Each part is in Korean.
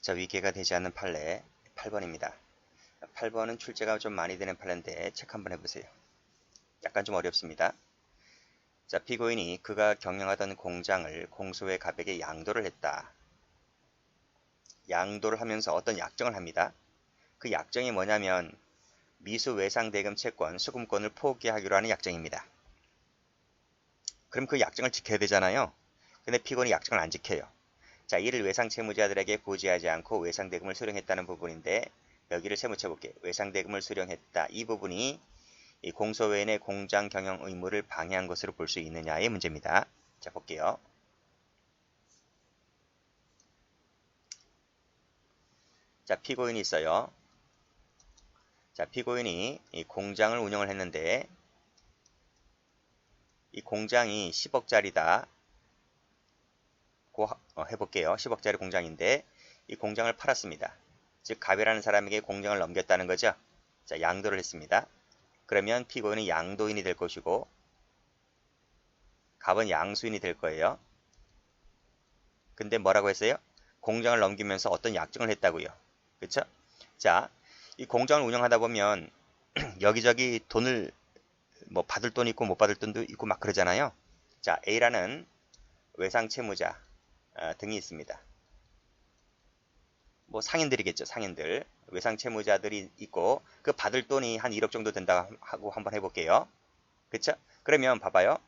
자, 위계가 되지 않는 판례 8번입니다. 8번은 출제가 좀 많이 되는 판례인데 체크 한번 해보세요. 약간 좀 어렵습니다. 자, 피고인이 그가 경영하던 공장을 공소의 갑에게 양도를 했다. 양도를 하면서 어떤 약정을 합니다. 그 약정이 뭐냐면 미수 외상대금 채권 수금권을 포기하기로 하는 약정입니다. 그럼 그 약정을 지켜야 되잖아요. 근데 피고인이 약정을 안 지켜요. 자, 이를 외상채무자들에게 고지하지 않고 외상대금을 수령했다는 부분인데 여기를 세무쳐 볼게요. 외상대금을 수령했다. 이 부분이 이 공소외인의 공장 경영 의무를 방해한 것으로 볼 수 있느냐의 문제입니다. 자, 볼게요. 자, 피고인이 있어요. 자, 피고인이 이 공장을 운영을 했는데 이 공장이 10억짜리다. 고 해볼게요. 10억짜리 공장인데 이 공장을 팔았습니다. 즉 갑이라는 사람에게 공장을 넘겼다는 거죠. 자, 양도를 했습니다. 그러면 피고인은 양도인이 될 것이고 갑은 양수인이 될 거예요. 근데 뭐라고 했어요? 공장을 넘기면서 어떤 약정을 했다고요. 그쵸? 자, 이 공장을 운영하다 보면 여기저기 돈을 뭐 받을 돈 있고 못 받을 돈도 있고 막 그러잖아요. 자, A라는 외상채무자 등이 있습니다. 뭐 상인들이겠죠. 상인들. 외상채무자들이 있고 그 받을 돈이 한 1억 정도 된다고 하고 한번 해볼게요. 그쵸? 그러면 봐봐요.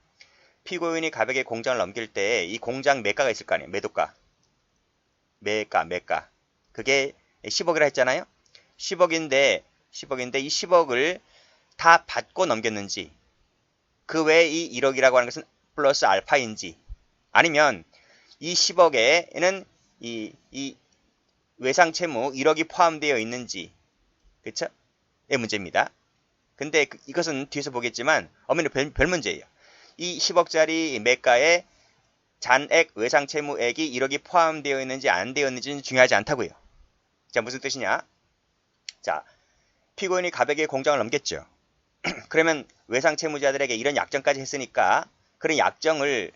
피고인이 갑에게 공장을 넘길 때 이 공장 매가가 있을 거 아니에요. 매도가. 매가. 그게 10억이라 했잖아요. 10억인데 이 10억을 다 받고 넘겼는지 그 외에 이 1억이라고 하는 것은 플러스 알파인지 아니면 이 10억에는 이 외상채무 1억이 포함되어 있는지 그쵸? 의 문제입니다. 근데 이것은 뒤에서 보겠지만 엄연히 별 문제예요. 이 10억짜리 매가에 잔액 외상채무액이 1억이 포함되어 있는지 안 되어 있는지는 중요하지 않다고요. 자, 무슨 뜻이냐? 자, 피고인이 갑에게 공장을 넘겼죠. 그러면 외상채무자들에게 이런 약정까지 했으니까 그런 약정을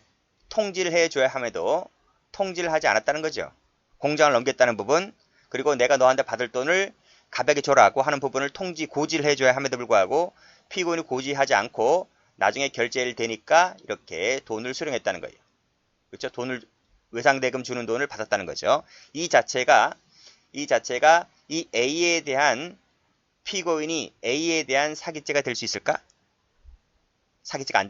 통지를 해줘야 함에도 통지를 하지 않았다는 거죠. 공장을 넘겼다는 부분 그리고 내가 너한테 받을 돈을 갑에게 줘라고 하는 부분을 고지를 해줘야 함에도 불구하고 피고인이 고지하지 않고 나중에 결제일 되니까 이렇게 돈을 수령했다는 거예요. 그렇죠? 외상대금 주는 돈을 받았다는 거죠. 이 자체가 이 A에 대한 피고인이 A에 대한 사기죄가 될 수 있을까? 사기죄가 안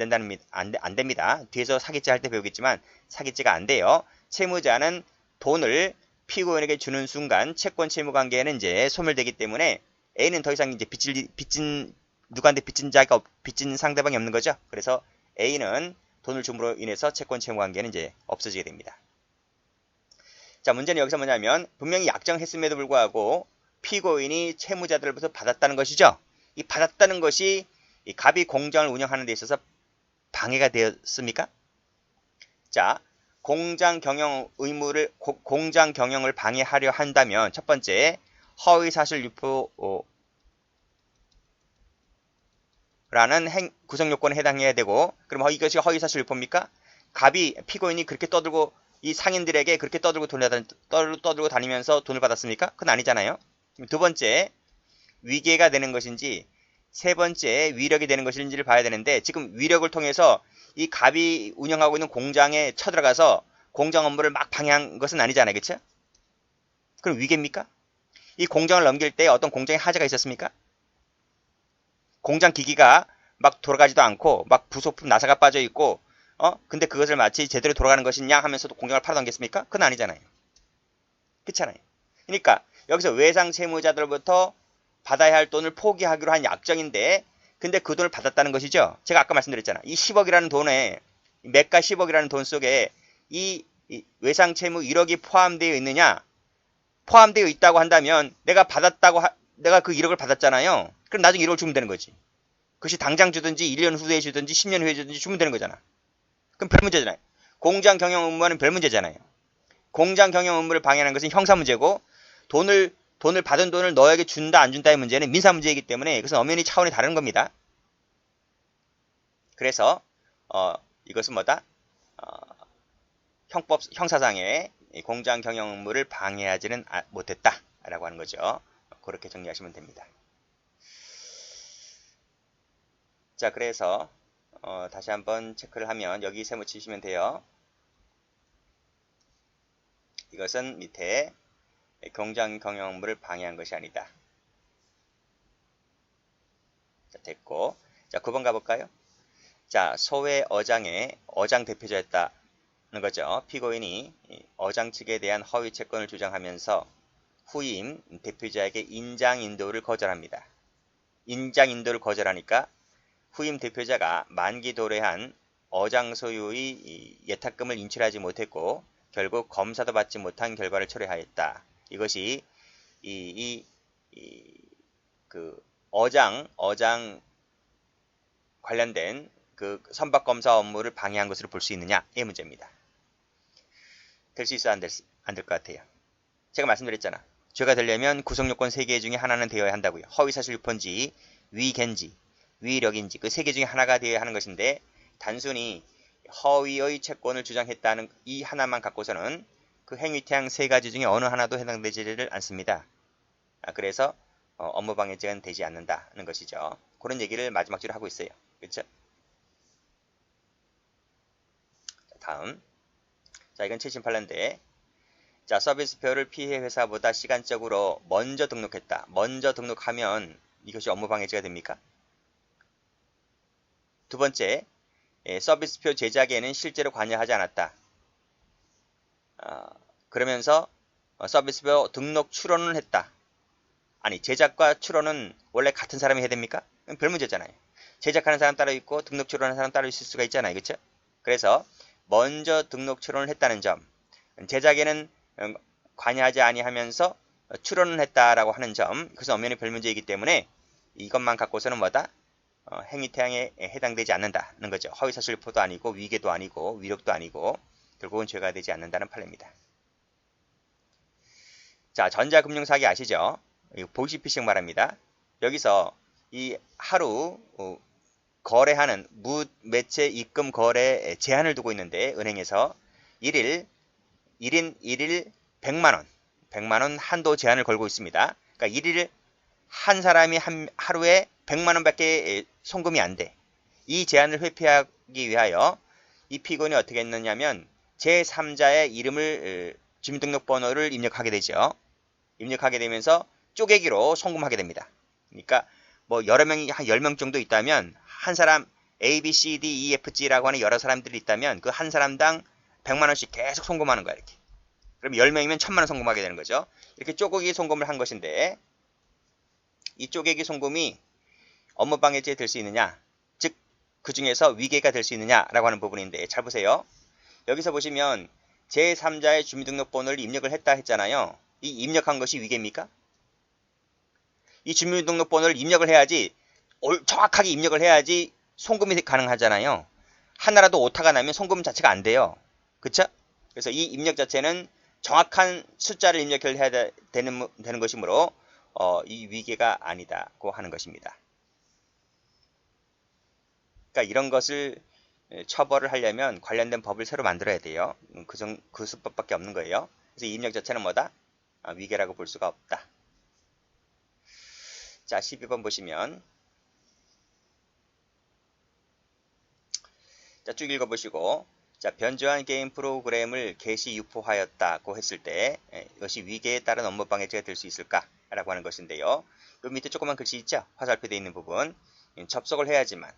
됩니다. 뒤에서 사기죄 할 때 배우겠지만 사기죄가 안 돼요. 채무자는 돈을 피고인에게 주는 순간 채권 채무 관계에는 이제 소멸되기 때문에 A는 더 이상 이제 누구한테 빚진 상대방이 없는 거죠. 그래서 A는 돈을 줌으로 인해서 채권 채무 관계는 이제 없어지게 됩니다. 자, 문제는 여기서 뭐냐면 분명히 약정했음에도 불구하고 피고인이 채무자들로부터 받았다는 것이죠. 이 받았다는 것이 이 갑이 공장을 운영하는 데 있어서 방해가 되었습니까? 자, 공장 경영을 방해하려 한다면 첫 번째 허위사실 유포라는 구성 요건에 해당해야 되고 그럼 이것이 허위사실 유포입니까? 피고인이 그렇게 떠들고 이 상인들에게 그렇게 떠들고 다니면서 돈을 받았습니까? 그건 아니잖아요. 두 번째, 위계가 되는 것인지 세 번째, 위력이 되는 것인지를 봐야 되는데 지금 위력을 통해서 이 갑이 운영하고 있는 공장에 쳐들어가서 공장 업무를 막 방해한 것은 아니잖아요. 그렇죠? 그럼 위계입니까? 이 공장을 넘길 때 어떤 공장에 하자가 있었습니까? 공장 기기가 막 돌아가지도 않고 막 부속품 나사가 빠져 있고 근데 그것을 마치 제대로 돌아가는 것이냐 하면서도 공장을 팔아넘겼습니까? 그건 아니잖아요. 그렇잖아요. 그러니까 여기서 외상 채무자들로부터 받아야 할 돈을 포기하기로 한 약정인데 근데 그 돈을 받았다는 것이죠. 제가 아까 말씀드렸잖아. 이 10억이라는 돈에 매가 10억이라는 돈 속에 이 외상 채무 1억이 포함되어 있느냐? 포함되어 있다고 한다면 내가 그 1억을 받았잖아요. 그럼 나중에 1억을 주면 되는 거지. 그것이 당장 주든지 1년 후에 주든지 10년 후에 주든지 주면 되는 거잖아. 그럼 별 문제잖아요. 공장 경영 업무와는 별 문제잖아요. 공장 경영 업무를 방해하는 것은 형사 문제고 돈을 받은 돈을 너에게 준다 안 준다의 문제는 민사 문제이기 때문에 이것은 엄연히 차원이 다른 겁니다. 그래서 이것은 뭐다? 형사상의 공장 경영 업무를 방해하지는 못했다 라고 하는 거죠. 그렇게 정리하시면 됩니다. 자, 그래서 다시 한번 체크를 하면 여기 세모 치시면 돼요. 이것은 밑에 공장 경영 업무를 방해한 것이 아니다. 자, 됐고. 자, 9번 가볼까요? 자, 소외 어장의 어장 대표자였다는 거죠. 피고인이 어장 측에 대한 허위 채권을 주장하면서 후임 대표자에게 인장 인도를 거절합니다. 인장 인도를 거절하니까 후임 대표자가 만기 도래한 어장 소유의 예탁금을 인출하지 못했고 결국 검사도 받지 못한 결과를 초래하였다. 이것이 그 어장 관련된 그 선박 검사 업무를 방해한 것으로 볼 수 있느냐의 문제입니다. 될 수 있어 안 될 것 같아요. 제가 말씀드렸잖아. 죄가 되려면 구성요건 3개 중에 하나는 되어야 한다고요. 허위사실 유포인지 위견지 위력인지 그 3개 중에 하나가 되어야 하는 것인데 단순히 허위의 채권을 주장했다는 이 하나만 갖고서는 그 행위태양 3가지 중에 어느 하나도 해당되지를 않습니다. 그래서 업무방해죄는 되지 않는다는 것이죠. 그런 얘기를 마지막 줄에 하고 있어요. 그렇죠? 다음. 자, 이건 78년대. 자, 서비스표를 피해 회사보다 시간적으로 먼저 등록했다. 먼저 등록하면 이것이 업무방해죄가 됩니까? 두 번째, 서비스표 제작에는 실제로 관여하지 않았다. 그러면서 서비스표 등록 출원을 했다. 아니, 제작과 출원은 원래 같은 사람이 해야 됩니까? 별 문제잖아요. 제작하는 사람 따로 있고 등록 출원하는 사람 따로 있을 수가 있잖아요. 그렇죠? 그래서 먼저 등록 출원을 했다는 점, 제작에는 관여하지 아니하면서 출원을 했다라고 하는 점, 그것은 엄연히 별 문제이기 때문에 이것만 갖고서는 뭐다? 행위태양에 해당되지 않는다는 거죠. 허위사실 유포도 아니고 위계도 아니고 위력도 아니고 결국은 죄가 되지 않는다는 판례입니다. 자, 전자금융사기 아시죠? 보시피싱 말합니다. 여기서 이 하루 거래하는 무매체 입금 거래 제한을 두고 있는데 은행에서 1인 100만원 100만원 한도 제한을 걸고 있습니다. 그러니까 1일 한 사람이 하루에 100만원밖에 송금이 안 돼. 이 제한을 회피하기 위하여 이 피고인이 어떻게 했느냐면 제3자의 이름을 주민등록번호를 입력하게 되죠. 입력하게 되면서 쪼개기로 송금하게 됩니다. 그러니까 뭐 여러 명이 한 10명 정도 있다면 한 사람 A, B, C, D, E, F, G라고 하는 여러 사람들이 있다면 그 한 사람당 100만원씩 계속 송금하는 거야. 이렇게. 그럼 10명이면 1000만원 송금하게 되는 거죠. 이렇게 쪼개기 송금을 한 것인데 이 쪼개기 송금이 업무방해죄에 될 수 있느냐, 즉 그 중에서 위계가 될 수 있느냐라고 하는 부분인데 잘 보세요. 여기서 보시면 제3자의 주민등록번호를 입력을 했다 했잖아요. 이 입력한 것이 위계입니까? 이 주민등록번호를 입력을 해야지, 정확하게 입력을 해야지 송금이 가능하잖아요. 하나라도 오타가 나면 송금 자체가 안 돼요. 그쵸? 그래서 이 입력 자체는 정확한 숫자를 입력을 해야 되는 것이므로 이 위계가 아니다고 하는 것입니다. 그러니까 이런 것을 처벌을 하려면 관련된 법을 새로 만들어야 돼요. 그 수법밖에 없는 거예요. 그래서 이 입력 자체는 뭐다? 위계라고 볼 수가 없다. 자, 12번 보시면 자, 쭉 읽어보시고 자, 변조한 게임 프로그램을 게시 유포하였다고 했을 때 이것이 위계에 따른 업무방해죄가 될 수 있을까? 라고 하는 것인데요. 요 밑에 조그만 글씨 있죠? 화살표되어 있는 부분. 접속을 해야지만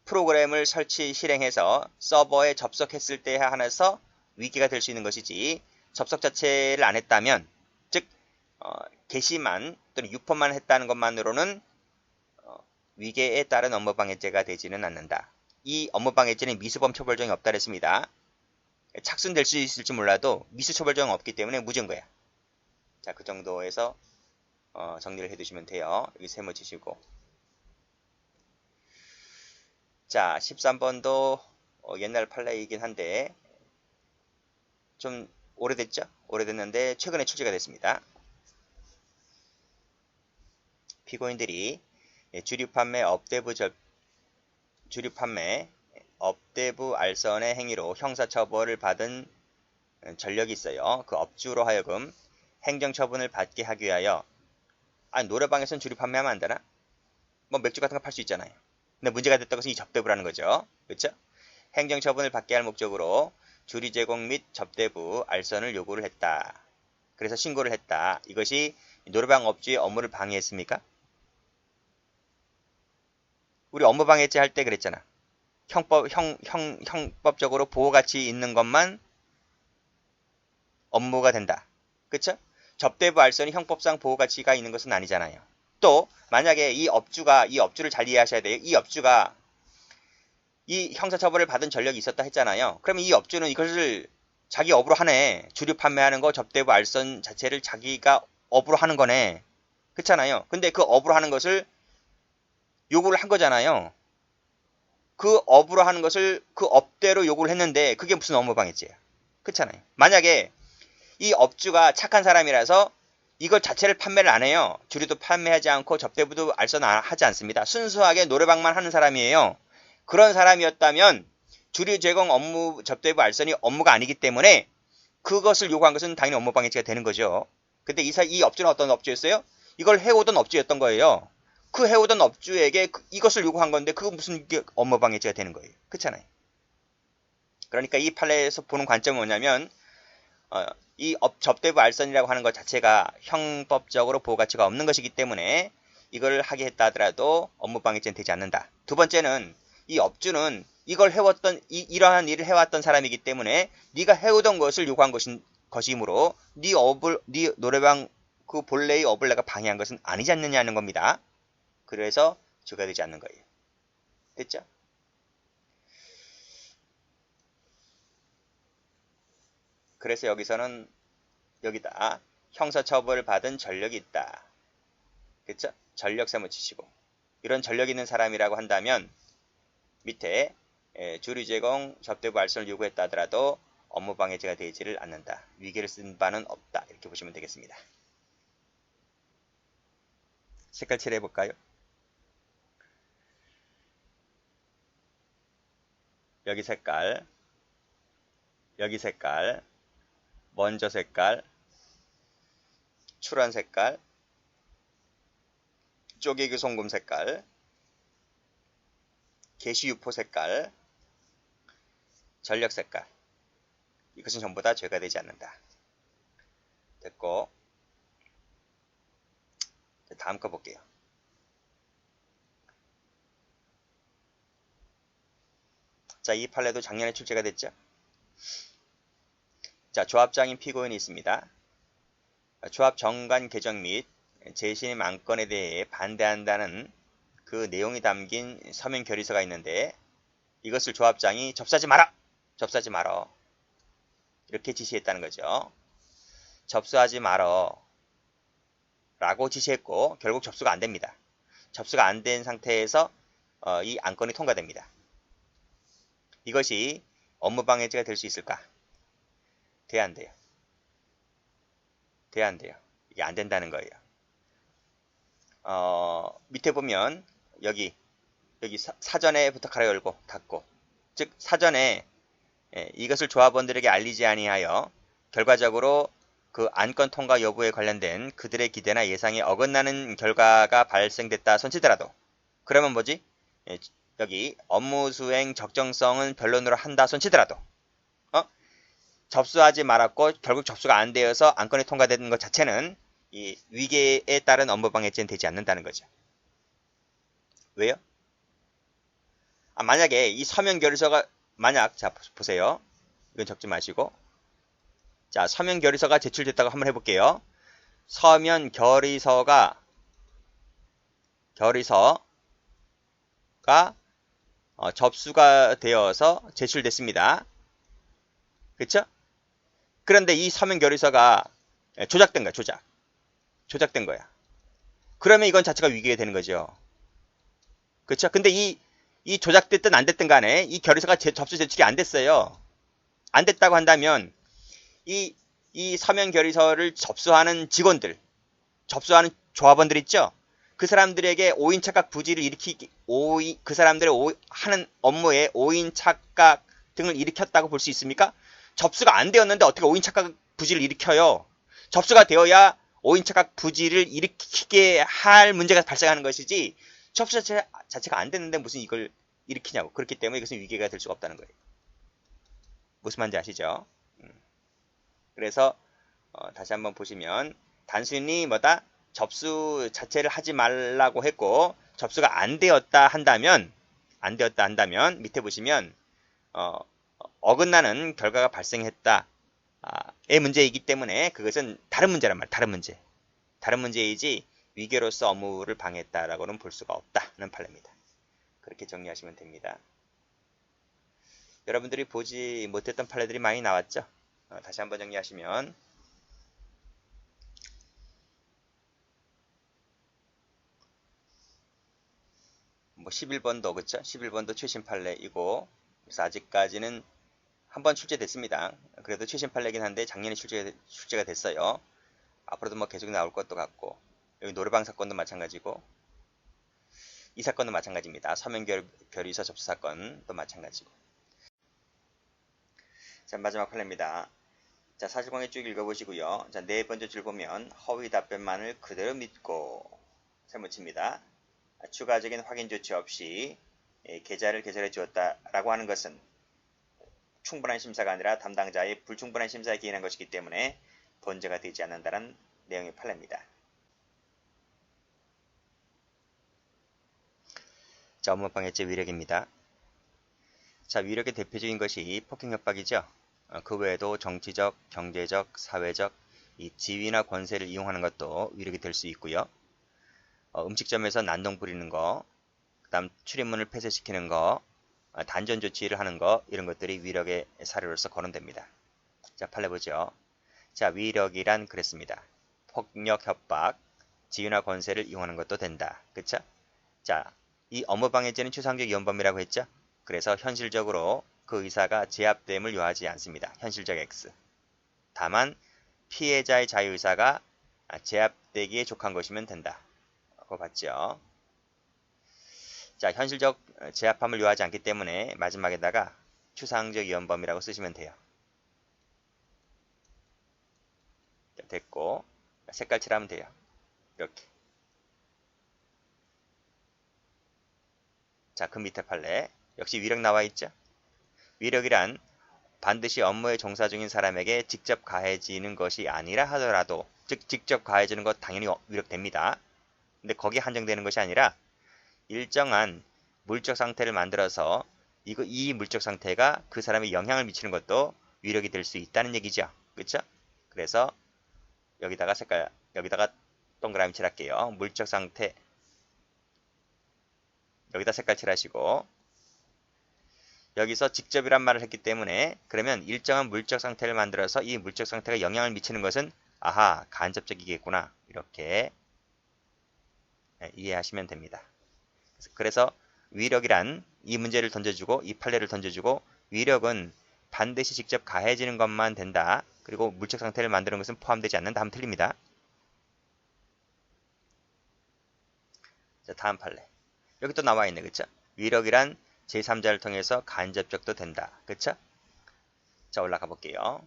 프로그램을 설치 실행해서 서버에 접속했을 때 한해서 위계가 될 수 있는 것이지 접속 자체를 안 했다면 즉 게시만 또는 유포만 했다는 것만으로는 위계에 따른 업무방해죄가 되지는 않는다. 이 업무방해죄는 미수범 처벌정이 없다 그랬습니다. 착순될 수 있을지 몰라도 미수처벌정은 없기 때문에 무죄인거야. 자, 그 정도에서 정리를 해두시면 돼요. 여기 세모 치시고 자, 13번도 옛날 판례이긴 한데 좀 오래됐죠? 오래됐는데 최근에 출제가 됐습니다. 피고인들이 주류 판매 업대부 알선의 행위로 형사처벌을 받은 전력이 있어요. 그 업주로 하여금 행정처분을 받게 하기 위하여 노래방에서는 주류 판매하면 안 되나? 뭐 맥주 같은 거 팔 수 있잖아요. 근데 문제가 됐다고 해서 이 접대부라는 거죠. 그렇죠? 행정처분을 받게 할 목적으로 주류 제공 및 접대부 알선을 요구를 했다. 그래서 신고를 했다. 이것이 노래방 업주의 업무를 방해했습니까? 우리 업무 방해죄 할 때 그랬잖아. 형법적으로 보호가치 있는 것만 업무가 된다. 그쵸? 접대부 알선이 형법상 보호가치가 있는 것은 아니잖아요. 또 만약에 이 업주를 잘 이해하셔야 돼요. 이 업주가 이 형사처벌을 받은 전력이 있었다 했잖아요. 그러면 이 업주는 이것을 자기 업으로 하네. 주류 판매하는 거 접대부 알선 자체를 자기가 업으로 하는 거네. 그렇잖아요. 근데 그 업으로 하는 것을 요구를 한 거잖아요. 그 업으로 하는 것을 그 업대로 요구를 했는데 그게 무슨 업무방해죄야. 그렇잖아요. 만약에 이 업주가 착한 사람이라서 이걸 자체를 판매를 안 해요. 주류도 판매하지 않고 접대부도 알선하지 않습니다. 순수하게 노래방만 하는 사람이에요. 그런 사람이었다면 주류 제공 업무 접대부 알선이 업무가 아니기 때문에 그것을 요구한 것은 당연히 업무방해죄가 되는 거죠. 근데 이 업주는 어떤 업주였어요? 이걸 해오던 업주였던 거예요. 그 해오던 업주에게 이것을 요구한 건데 그거 무슨 업무방해죄가 되는 거예요. 그렇잖아요. 그러니까 이 판례에서 보는 관점은 뭐냐면 이 접대부 알선이라고 하는 것 자체가 형법적으로 보호가치가 없는 것이기 때문에 이걸 하게 했다 하더라도 업무방해죄는 되지 않는다. 두 번째는 이 업주는 이걸 해왔던 이러한 일을 해왔던 사람이기 때문에 네가 해오던 것을 요구한 것이므로 네 노래방 그 본래의 업을 내가 방해한 것은 아니지 않느냐는 겁니다. 그래서 죄가 되지 않는 거예요. 됐죠? 그래서 여기서는 여기다 형사처벌을 받은 전력이 있다. 그쵸? 전력 세모 치시고 이런 전력 있는 사람이라고 한다면 밑에 주류 제공 접대부 알선을 요구했다 하더라도 업무방해죄가 되지를 않는다. 위계를 쓴 바는 없다. 이렇게 보시면 되겠습니다. 색깔 칠해 볼까요? 여기 색깔, 여기 색깔, 먼저 색깔, 출한 색깔, 쪼개기 송금 색깔, 게시유포 색깔, 전력 색깔. 이것은 전부 다 죄가 되지 않는다. 됐고, 다음 거 볼게요. 자, 이 판례도 작년에 출제가 됐죠. 자, 조합장인 피고인이 있습니다. 조합 정관 개정 및 재신임 안건에 대해 반대한다는 그 내용이 담긴 서면 결의서가 있는데 이것을 조합장이 접수하지 마라! 접수하지 말어. 이렇게 지시했다는 거죠. 접수하지 말어. 라고 지시했고 결국 접수가 안 됩니다. 접수가 안 된 상태에서 이 안건이 통과됩니다. 이것이 업무방해죄가 될 수 있을까? 돼야 안 돼요. 돼야 안 돼요. 이게 안 된다는 거예요. 밑에 보면 여기 사전에 부탁하라 열고 닫고 즉 사전에 이것을 조합원들에게 알리지 아니하여 결과적으로 그 안건 통과 여부에 관련된 그들의 기대나 예상에 어긋나는 결과가 발생됐다 손치더라도 그러면 뭐지? 여기 업무 수행 적정성은 변론으로 한다 손치더라도 접수하지 말았고 결국 접수가 안 되어서 안건이 통과되는 것 자체는 이 위계에 따른 업무방해죄는 되지 않는다는 거죠. 왜요? 만약에 이 서면 결의서가 자 보세요. 이건 적지 마시고 자 서면 결의서가 제출됐다고 한번 해볼게요. 서면 결의서가 접수가 되어서 제출됐습니다. 그렇죠? 그런데 이 서면 결의서가 조작된 거야. 조작된 거야. 그러면 이건 자체가 위계가 되는 거죠. 그렇죠? 근데 이 조작됐든 안 됐든 간에 이 결의서가 접수 제출이 안 됐어요. 안 됐다고 한다면 이 서면 결의서를 접수하는 직원들, 접수하는 조합원들 있죠? 그 사람들에게 오인착각 부지를 일으키기, 그 사람들의 하는 업무에 오인착각 등을 일으켰다고 볼 수 있습니까? 접수가 안 되었는데 어떻게 오인착각 부지를 일으켜요? 접수가 되어야 오인착각 부지를 일으키게 할 문제가 발생하는 것이지 접수 자체가 안 됐는데 무슨 이걸 일으키냐고. 그렇기 때문에 이것은 위계가 될 수가 없다는 거예요. 무슨 말인지 아시죠? 그래서 다시 한번 보시면 단순히 뭐다? 접수 자체를 하지 말라고 했고 접수가 안 되었다 한다면 밑에 보시면 어긋나는 결과가 발생했다의 문제이기 때문에 그것은 다른 문제란 말이에요. 다른 문제이지 위계로서 업무를 방해했다라고는 볼 수가 없다는 판례입니다. 그렇게 정리하시면 됩니다. 여러분들이 보지 못했던 판례들이 많이 나왔죠? 다시 한번 정리하시면 뭐 11번도 그렇죠? 11번도 최신 판례이고 그래서 아직까지는 한번 출제됐습니다. 그래도 최신 판례긴 한데 작년에 출제가 됐어요. 앞으로도 뭐 계속 나올 것도 같고 여기 노래방 사건도 마찬가지고 이 사건도 마찬가지입니다. 서면 결의서 접수 사건도 마찬가지고. 자, 마지막 판례입니다. 자, 사실관계 쭉 읽어보시고요. 자, 네 번째 줄 보면 허위 답변만을 그대로 믿고 세무칩니다. 추가적인 확인 조치 없이 계좌를 개설해 주었다라고 하는 것은 충분한 심사가 아니라 담당자의 불충분한 심사에 기인한 것이기 때문에 본죄가 되지 않는다는 내용의 판례입니다. 자, 업무방해죄 위력입니다. 자, 위력의 대표적인 것이 폭행협박이죠. 그 외에도 정치적, 경제적, 사회적 이 지위나 권세를 이용하는 것도 위력이 될 수 있고요. 음식점에서 난동 부리는 거, 그 다음 출입문을 폐쇄시키는 거, 단전 조치를 하는 거 이런 것들이 위력의 사례로서 거론됩니다. 자, 판례 보죠. 자, 위력이란 그랬습니다. 폭력, 협박, 지위나 권세를 이용하는 것도 된다. 그쵸? 자, 이 업무방해죄는 추상적 위헌범이라고 했죠? 그래서 현실적으로 그 의사가 제압됨을 요하지 않습니다. 현실적 X. 다만 피해자의 자유의사가 제압되기에 족한 것이면 된다. 그거 봤죠? 자, 현실적 제압함을 요하지 않기 때문에 마지막에다가 추상적 위헌범이라고 쓰시면 돼요. 자, 됐고 색깔 칠하면 돼요. 이렇게. 자, 그 밑에 판례 역시 위력 나와 있죠? 위력이란 반드시 업무에 종사 중인 사람에게 직접 가해지는 것이 아니라 하더라도 즉 직접 가해지는 것 당연히 위력됩니다. 근데 거기에 한정되는 것이 아니라 일정한 물적 상태를 만들어서 이 물적 상태가 그 사람에 영향을 미치는 것도 위력이 될 수 있다는 얘기죠. 그렇죠? 그래서 여기다가 동그라미 칠할게요. 물적 상태 여기다 색깔 칠하시고 여기서 직접이란 말을 했기 때문에 그러면 일정한 물적 상태를 만들어서 이 물적 상태가 영향을 미치는 것은 아하 간접적이겠구나 이렇게 이해하시면 됩니다. 그래서 위력이란 이 문제를 던져주고 이 판례를 던져주고 위력은 반드시 직접 가해지는 것만 된다. 그리고 물적 상태를 만드는 것은 포함되지 않는다 하면 틀립니다. 자, 다음 판례. 여기 또 나와 있네. 그쵸? 위력이란 제3자를 통해서 간접적도 된다. 그쵸? 자, 올라가 볼게요.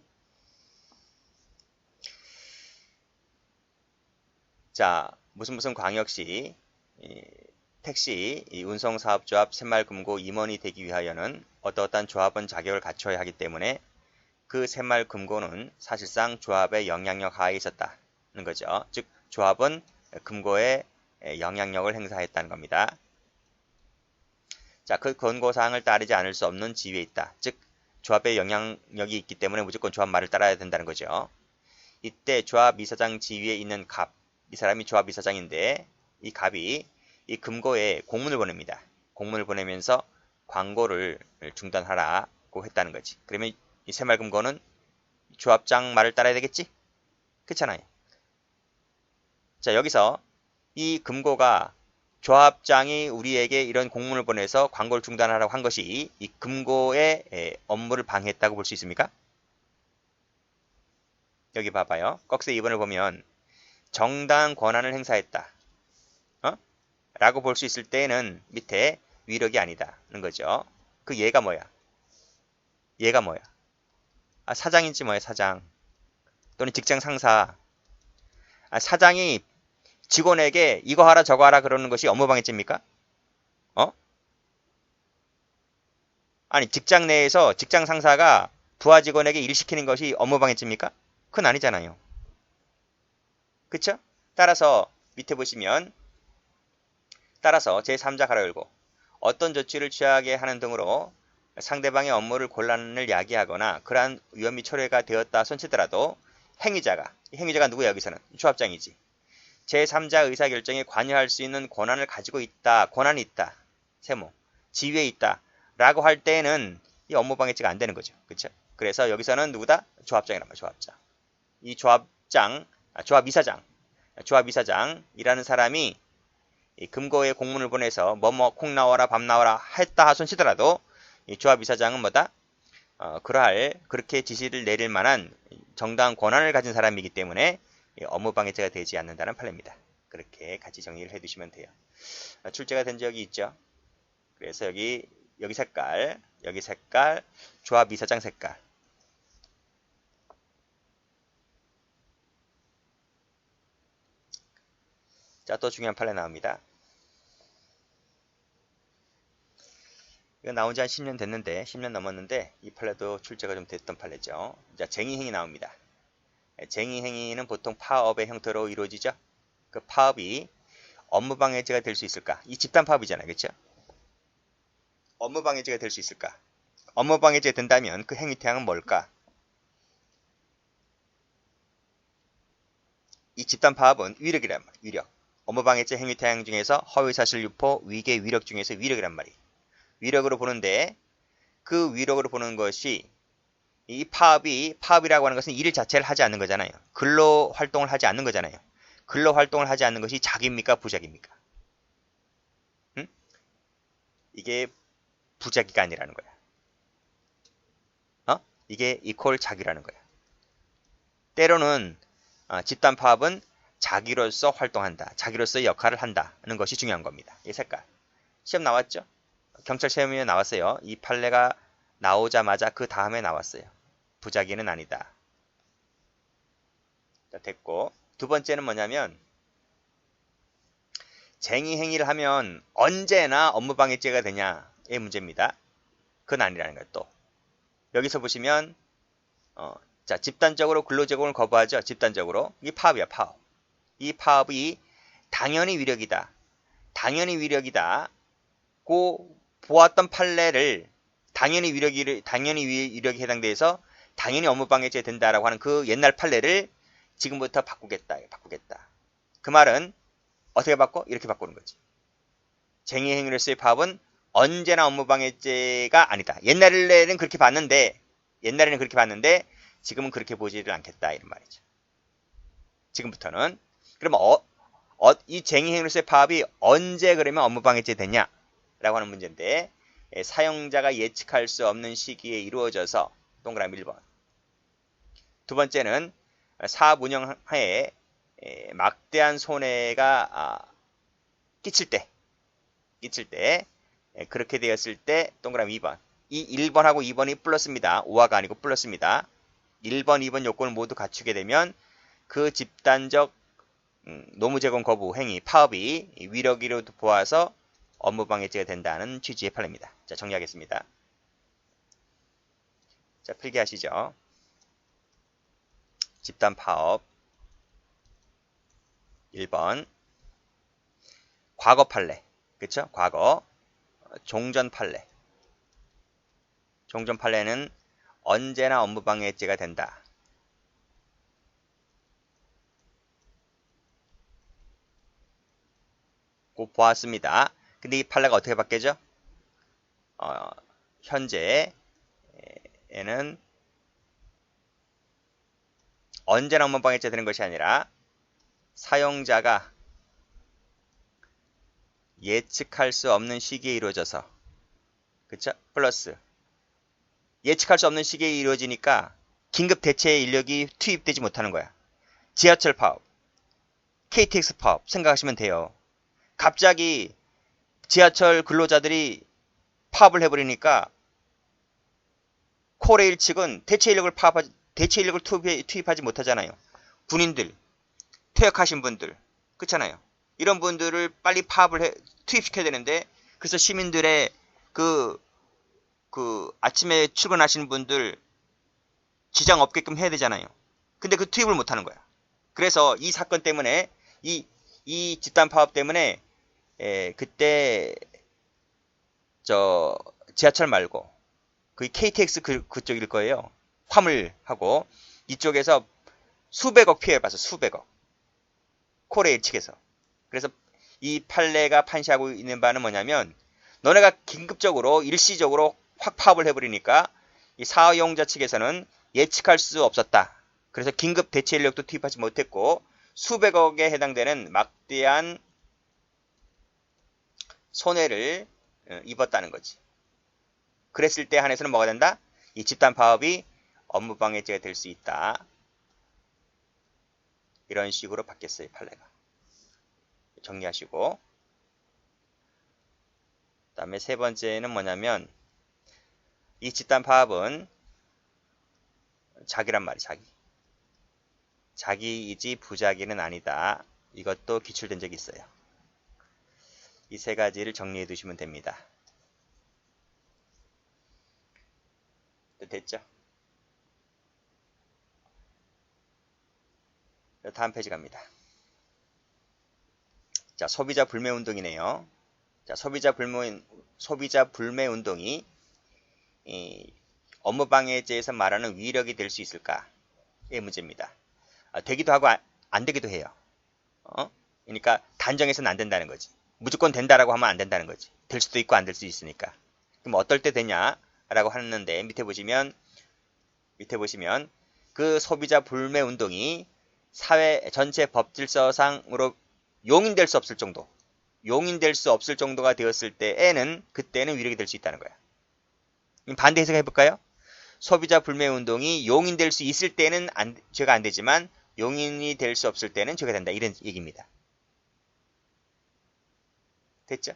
자, 무슨 광역시 택시 운송사업조합 새마을금고 임원이 되기 위하여는 어떠한 조합은 자격을 갖춰야 하기 때문에 그 새마을금고는 사실상 조합의 영향력 하에 있었다는 거죠. 즉 조합은 금고에 영향력을 행사했다는 겁니다. 자, 그 권고사항을 따르지 않을 수 없는 지위에 있다. 즉 조합의 영향력이 있기 때문에 무조건 조합 말을 따라야 된다는 거죠. 이때 조합 이사장 지위에 있는 갑, 이 사람이 조합 이사장인데 이 갑이 이 금고에 공문을 보냅니다. 공문을 보내면서 광고를 중단하라고 했다는 거지. 그러면 이 새마을금고는 조합장 말을 따라야 되겠지? 그렇잖아요. 자, 여기서 이 금고가 조합장이 우리에게 이런 공문을 보내서 광고를 중단하라고 한 것이 이 금고의 업무를 방해했다고 볼 수 있습니까? 여기 봐봐요. 꺽쇠 2번을 보면 정당한 권한을 행사했다. 라고 볼 수 있을 때는 밑에 위력이 아니다는 거죠. 그 얘가 뭐야? 얘가 뭐야? 아, 사장인지 뭐야, 사장. 또는 직장 상사. 아, 사장이 직원에게 이거 하라 저거 하라 그러는 것이 업무방해죄입니까? 어? 아니, 직장 내에서 직장 상사가 부하 직원에게 일 시키는 것이 업무방해죄입니까? 그건 아니잖아요. 그쵸? 따라서 밑에 보시면 따라서 제3자 가로 열고 어떤 조치를 취하게 하는 등으로 상대방의 업무를 곤란을 야기하거나 그러한 위험이 초래가 되었다 손치더라도 행위자가 누구야 여기서는? 조합장이지. 제3자 의사결정에 관여할 수 있는 권한을 가지고 있다. 권한이 있다. 세모. 지위에 있다. 라고 할 때는 이 업무방해죄가 안 되는 거죠. 그쵸? 그래서 여기서는 누구다? 조합장이란 말이야. 조합장. 이 조합이사장이라는 사람이 이 금고에 공문을 보내서 뭐뭐 콩 나와라 밥 나와라 했다 하손치더라도 이 조합이사장은 뭐다? 그렇게 지시를 내릴 만한 정당한 권한을 가진 사람이기 때문에 업무방해죄가 되지 않는다는 판례입니다. 그렇게 같이 정리를 해두시면 돼요. 출제가 된 적이 있죠. 그래서 여기 색깔, 조합이사장 색깔. 자, 또 중요한 판례 나옵니다. 이거 나온 지 한 10년 됐는데, 10년 넘었는데, 이 판례도 출제가 좀 됐던 판례죠. 자, 쟁의행위 나옵니다. 쟁의행위는 보통 파업의 형태로 이루어지죠. 그 파업이 업무방해죄가 될 수 있을까? 이 집단 파업이잖아요. 그렇죠? 업무방해죄가 될 수 있을까? 업무방해죄가 된다면 그 행위 태양은 뭘까? 이 집단 파업은 위력이란 말이에요. 위력. 업무방해죄 행위 태양 중에서 허위사실 유포, 위계, 위력 중에서 위력이란 말이에요. 위력으로 보는데 그 위력으로 보는 것이 이 파업이라고 하는 것은 일 자체를 하지 않는 거잖아요. 근로 활동을 하지 않는 거잖아요. 근로 활동을 하지 않는 것이 작입니까? 부작입니까? 응? 이게 부작위가 아니라는 거야. 이게 이퀄 작이라는 거야. 때로는 집단 파업은 자기로서 활동한다. 자기로서의 역할을 한다는 것이 중요한 겁니다. 이 색깔. 시험 나왔죠? 경찰 시험에 나왔어요. 이 판례가 나오자마자 그 다음에 나왔어요. 부작위는 아니다. 자, 됐고. 두 번째는 뭐냐면 쟁의 행위를 하면 언제나 업무방해죄가 되냐의 문제입니다. 그건 아니라는 거예요. 또 여기서 보시면 자, 집단적으로 근로제공을 거부하죠. 집단적으로. 이 파업이야. 파업. 이 파업이 당연히 위력이다. 당연히 위력이다. 고 보았던 판례를 당연히 위력이 해당돼서 당연히 업무방해죄 된다라고 하는 그 옛날 판례를 지금부터 바꾸겠다. 그 말은 어떻게 바꿔? 이렇게 바꾸는 거지. 쟁의행위로서의 파업은 언제나 업무방해죄가 아니다. 옛날에는 그렇게 봤는데 지금은 그렇게 보지를 않겠다. 이런 말이죠. 지금부터는. 그러면 이 쟁의행위로서의 파업이 언제 그러면 업무방해죄 되냐? 라고 하는 문제인데 사용자가 예측할 수 없는 시기에 이루어져서 동그라미 1번. 두 번째는 사업 운영하에 막대한 손해가 끼칠 때 그렇게 되었을 때 동그라미 2번. 이 1번하고 2번이 플러스입니다. 5화가 아니고 플러스입니다. 1번, 2번 요건을 모두 갖추게 되면 그 집단적 노무제공 거부 행위, 파업이 위력으로 보아서 업무방해죄가 된다는 취지의 판례입니다. 자, 정리하겠습니다. 자, 필기하시죠. 집단 파업 1번 과거 판례. 그쵸? 과거 종전 판례. 종전 판례는 언제나 업무방해죄가 된다. 고 보았습니다. 근데 이 판례가 어떻게 바뀌죠? 현재에는 언제나 업무방해죄 되는 것이 아니라 사용자가 예측할 수 없는 시기에 이루어져서 그쵸? 플러스 예측할 수 없는 시기에 이루어지니까 긴급 대체 인력이 투입되지 못하는 거야. 지하철 파업, KTX 파업 생각하시면 돼요. 갑자기 지하철 근로자들이 파업을 해버리니까 코레일 측은 대체 인력을 투입하지 못하잖아요. 군인들, 퇴역하신 분들, 그렇잖아요. 이런 분들을 빨리 투입시켜야 되는데, 그래서 시민들의 그 아침에 출근하시는 분들 지장 없게끔 해야 되잖아요. 근데 그 투입을 못하는 거야. 그래서 이 사건 때문에 이 집단 파업 때문에 그때 지하철 말고 그 KTX 그쪽일 거예요. 화물하고 이쪽에서 수백억 피해를 봤어. 수백억. 코레일 측에서. 그래서 이 판례가 판시하고 있는 바는 뭐냐면, 너네가 긴급적으로 일시적으로 확 파업을 해버리니까 이 사용자 측에서는 예측할 수 없었다. 그래서 긴급 대체 인력도 투입하지 못했고 수백억에 해당되는 막대한 손해를 입었다는 거지. 그랬을 때 한해서는 뭐가 된다? 이 집단 파업이 업무방해죄가 될 수 있다. 이런 식으로 바뀌었어요, 판례가. 정리하시고. 그 다음에 세 번째는 뭐냐면, 이 집단 파업은 자기란 말이 자기. 자기이지 부자기는 아니다. 이것도 기출된 적이 있어요. 이 세 가지를 정리해 두시면 됩니다. 됐죠? 다음 페이지 갑니다. 자, 소비자 불매 운동이네요. 자, 소비자 불매 운동이 업무방해죄에서 말하는 위력이 될 수 있을까? 의 문제입니다. 되기도 하고 안 되기도 해요. 그러니까 단정해서는 안 된다는 거지. 무조건 된다라고 하면 안 된다는 거지. 될 수도 있고 안 될 수도 있으니까. 그럼 어떨 때 되냐라고 하는데, 밑에 보시면 그 소비자 불매 운동이 사회 전체 법질서상으로 용인될 수 없을 정도가 되었을 때에는, 그때는 위력이 될 수 있다는 거야. 반대 해석해 볼까요? 소비자 불매 운동이 용인될 수 있을 때는 죄가 안 되지만 용인이 될 수 없을 때는 죄가 된다. 이런 얘기입니다. 됐죠?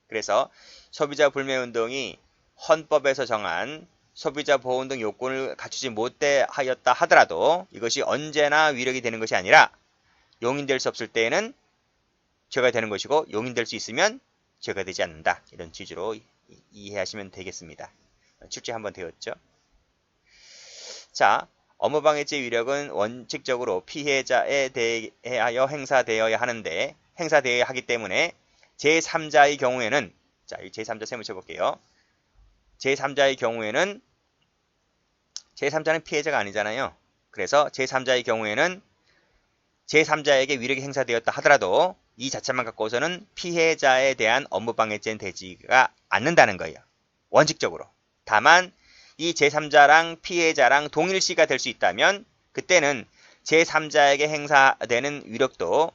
그래서 소비자 불매 운동이 헌법에서 정한 소비자 보호 운동 요건을 갖추지 못하였다 하더라도 이것이 언제나 위력이 되는 것이 아니라 용인될 수 없을 때에는 죄가 되는 것이고, 용인될 수 있으면 죄가 되지 않는다. 이런 취지로 이해하시면 되겠습니다. 출제 한번 되었죠. 자, 업무방해죄 위력은 원칙적으로 피해자에 대하여 행사되어야 하기 때문에 제3자의 경우에는, 자, 이 제3자 세모 쳐볼게요. 제3자의 경우에는, 제3자는 피해자가 아니잖아요. 그래서 제3자의 경우에는 제3자에게 위력이 행사되었다 하더라도 이 자체만 갖고서는 피해자에 대한 업무방해죄는 되지가 않는다는 거예요. 원칙적으로. 다만 이 제3자랑 피해자랑 동일시가 될 수 있다면 그때는 제3자에게 행사되는 위력도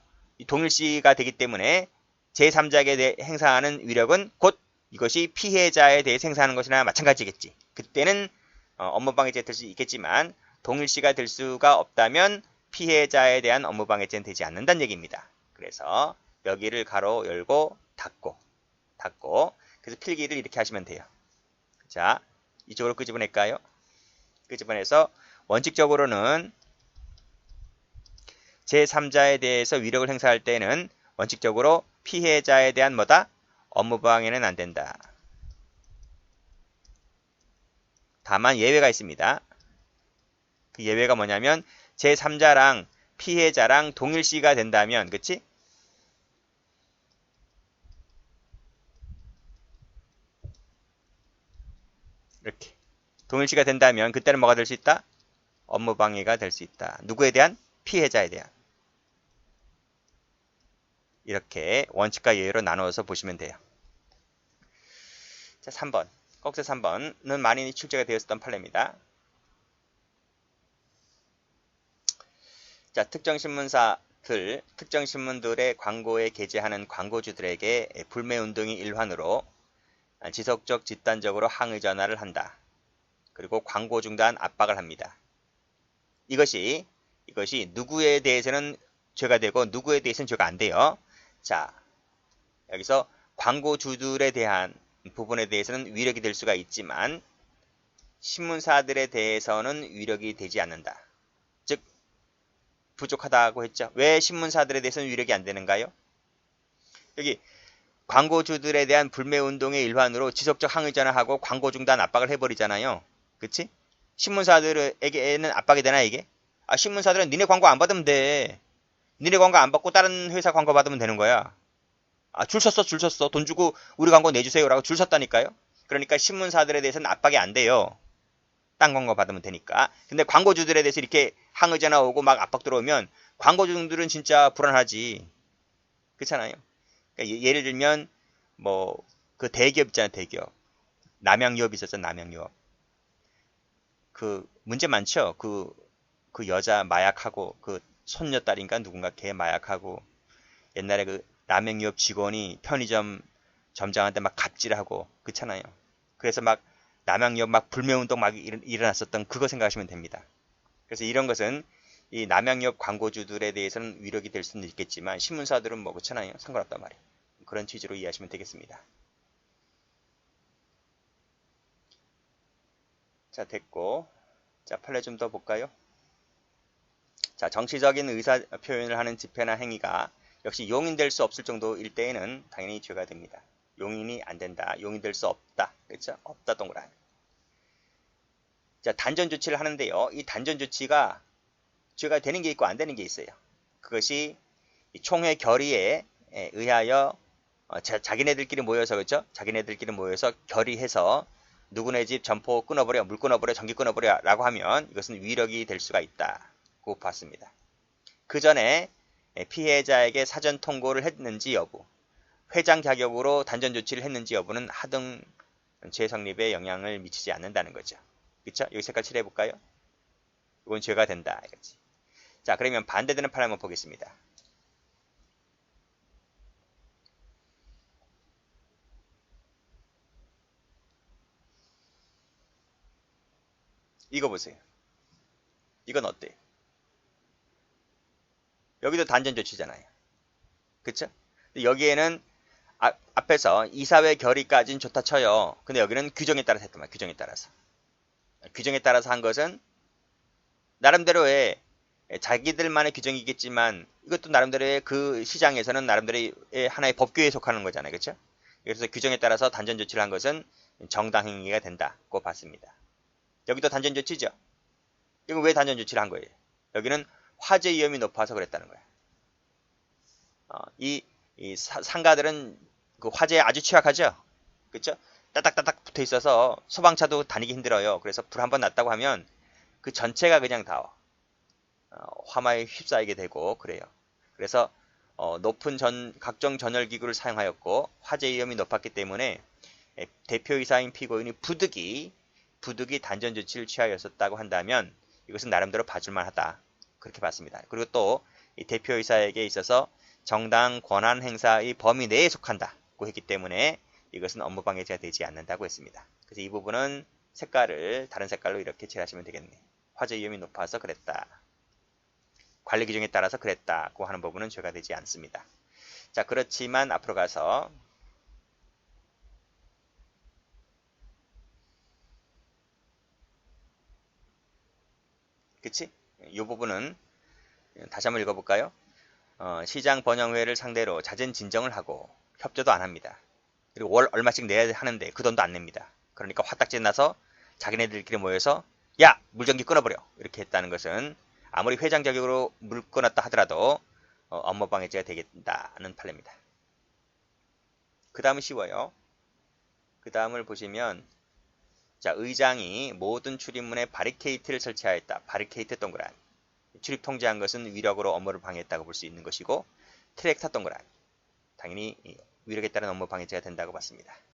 동일시가 되기 때문에 제3자에게 행사하는 위력은 곧 이것이 피해자에 대해 행사하는 것이나 마찬가지겠지. 그때는 업무방해죄가 될 수 있겠지만 동일시가 될 수가 없다면 피해자에 대한 업무방해죄는 되지 않는다는 얘기입니다. 그래서 여기를 가로 열고 닫고 그래서 필기를 이렇게 하시면 돼요. 자, 이쪽으로 끄집어낼까요? 끄집어내서 원칙적으로는 제3자에 대해서 위력을 행사할 때는 원칙적으로 피해자에 대한 뭐다? 업무방해는 안 된다. 다만 예외가 있습니다. 그 예외가 뭐냐면 제3자랑 피해자랑 동일시가 된다면, 그치? 이렇게 동일시가 된다면 그때는 뭐가 될 수 있다? 업무방해가 될 수 있다. 누구에 대한? 피해자에 대한. 이렇게 원칙과 예외로 나누어서 보시면 돼요. 자, 3번. 꼭세 3번은 많이 출제가 되었던 판례입니다. 자, 특정 신문들의 광고에 게재하는 광고주들에게 불매운동의 일환으로 지속적 집단적으로 항의 전화를 한다. 그리고 광고 중단 압박을 합니다. 이것이 누구에 대해서는 죄가 되고 누구에 대해서는 죄가 안 돼요. 자, 여기서 광고주들에 대한 부분에 대해서는 위력이 될 수가 있지만 신문사들에 대해서는 위력이 되지 않는다. 즉 부족하다고 했죠. 왜 신문사들에 대해서는 위력이 안 되는가요? 여기 광고주들에 대한 불매운동의 일환으로 지속적 항의 전화하고 광고 중단 압박을 해버리잖아요. 그치? 신문사들에게는 압박이 되나 이게? 아, 신문사들은 니네 광고 안 받으면 돼. 니네 광고 안 받고 다른 회사 광고 받으면 되는 거야. 아, 줄 섰어. 돈 주고 우리 광고 내주세요. 라고 줄 섰다니까요. 그러니까 신문사들에 대해서는 압박이 안 돼요. 딴 광고 받으면 되니까. 근데 광고주들에 대해서 이렇게 항의 전화 오고 막 압박 들어오면 광고주들은 진짜 불안하지. 그렇잖아요. 그러니까 예를 들면 뭐 그 대기업 있잖아요. 대기업. 남양유업 있었죠. 남양유업. 그 문제 많죠. 그 여자 마약하고 그 손녀딸인가 누군가 걔 마약하고 옛날에 그 남양유업 직원이 편의점 점장한테 막 갑질하고 그렇잖아요. 그래서 막 남양유업 막 불매운동 막 일어났었던 그거 생각하시면 됩니다. 그래서 이런 것은 이 남양유업 광고주들에 대해서는 위력이 될 수는 있겠지만 신문사들은 뭐 그렇잖아요. 상관없단 말이에요. 그런 취지로 이해하시면 되겠습니다. 자, 됐고. 자, 판례 좀 더 볼까요? 자, 정치적인 의사 표현을 하는 집회나 행위가 역시 용인될 수 없을 정도일 때에는 당연히 죄가 됩니다. 용인이 안 된다. 용인될 수 없다. 그렇죠? 없다 동그라미. 자, 단전 조치를 하는데요. 이 단전 조치가 죄가 되는 게 있고 안 되는 게 있어요. 그것이 총회 결의에 의하여 자기네들끼리 모여서 그렇죠? 자기네들끼리 모여서 결의해서 누구네 집 점포 끊어버려, 물 끊어버려, 전기 끊어버려 라고 하면 이것은 위력이 될 수가 있다고 봤습니다. 그 전에 피해자에게 사전 통고를 했는지 여부, 회장 자격으로 단전 조치를 했는지 여부는 하등 죄 성립에 영향을 미치지 않는다는 거죠. 그렇죠? 여기 색깔 칠해 볼까요? 이건 죄가 된다. 이거지. 자, 그러면 반대되는 판을 한번 보겠습니다. 이거 보세요. 이건 어때요? 여기도 단전 조치잖아요. 그쵸? 여기에는 앞에서 이사회 결의까지는 좋다 쳐요. 근데 여기는 규정에 따라서 했단 말이에요. 규정에 따라서. 규정에 따라서 한 것은 나름대로의 자기들만의 규정이겠지만 이것도 나름대로의 그 시장에서는 나름대로의 하나의 법규에 속하는 거잖아요. 그렇죠? 그래서 규정에 따라서 단전 조치를 한 것은 정당 행위가 된다고 봤습니다. 여기도 단전 조치죠. 이건 왜 단전 조치를 한 거예요? 여기는 화재 위험이 높아서 그랬다는 거예요. 이 상가들은 그 화재에 아주 취약하죠. 그렇죠? 따닥따닥 붙어 있어서 소방차도 다니기 힘들어요. 그래서 불 한번 났다고 하면 그 전체가 그냥 다 화마에 휩싸이게 되고 그래요. 그래서 높은 각종 전열기구를 사용하였고 화재 위험이 높았기 때문에 대표이사인 피고인이 부득이 단전 조치를 취하였었다고 한다면 이것은 나름대로 봐줄만 하다. 그렇게 봤습니다. 그리고 또 이 대표이사에게 있어서 정당 권한 행사의 범위 내에 속한다고 했기 때문에 이것은 업무방해죄가 되지 않는다고 했습니다. 그래서 이 부분은 색깔을 다른 색깔로 이렇게 칠하시면 되겠네요. 화재 위험이 높아서 그랬다. 관리 규정에 따라서 그랬다고 하는 부분은 죄가 되지 않습니다. 자, 그렇지만 앞으로 가서 그치? 이 부분은 다시 한번 읽어볼까요? 시장 번영회를 상대로 잦은 진정을 하고 협조도 안 합니다. 그리고 월 얼마씩 내야 하는데 그 돈도 안 냅니다. 그러니까 화딱지 나서 자기네들끼리 모여서 야! 물전기 끊어버려! 이렇게 했다는 것은 아무리 회장 자격으로 물 끊었다 하더라도 업무방해죄가 되겠다는 판례입니다. 그 다음은 쉬워요. 그 다음을 보시면 자, 의장이 모든 출입문에 바리케이트를 설치하였다. 바리케이트 동그라미. 출입 통제한 것은 위력으로 업무를 방해했다고 볼 수 있는 것이고 트랙터 동그라미. 당연히 위력에 따른 업무 방해죄가 된다고 봤습니다.